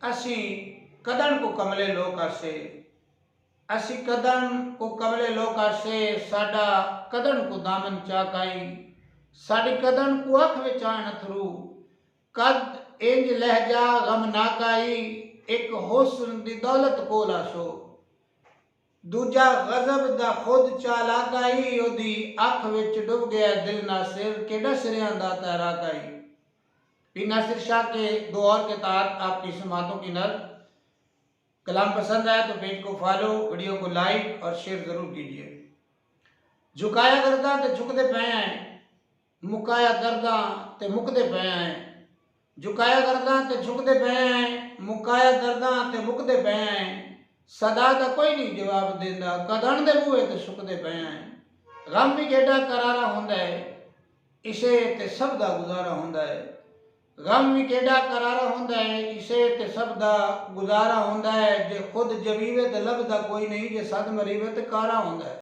असी कदन को कमले लोग आसे, असी कदन को कमले लोग आसे, साडा कदन को दामन चाकाई, साड़ी कदन को अख विच आण अथरू, कद इंज लहजा गम नाकाई, एक हुस्न दी दौलत कोल आसो, दूजा गजब दा खुद चालाकाई, ओदी अख विच डुब गया दिल नासिर, केड़ा सिरियां दा तैराकाई। पी नासिर शाह के दो और के तहत आपकी समातों की नज़र। कलाम पसंद आए तो पेज को फॉलो, वीडियो को लाइक और शेयर जरूर कीजिए। झुकाया गर्दा ते झुकते पे हैं, मुकाया गर्दा ते मुकते पे हैं, झुकाया गर्दा ते झुकते पे हैं, मुकाया गर्दा ते मुकते पे हैं, सदा दा कोई नहीं जवाब देंदा, कदन दे बूहे ते सुकते पे हैं। गम भी केड़ा करारा हुंदा है, इसे ते सब दा गुजारा हुंदा है। गम भी केड़ा करारा हुंदा है, इसे ते सब दा गुजारा हुंदा है। जे खुद जवीवे ते लभदा कोई नहीं, जे सद मरीवे ते कारा हुंदा है।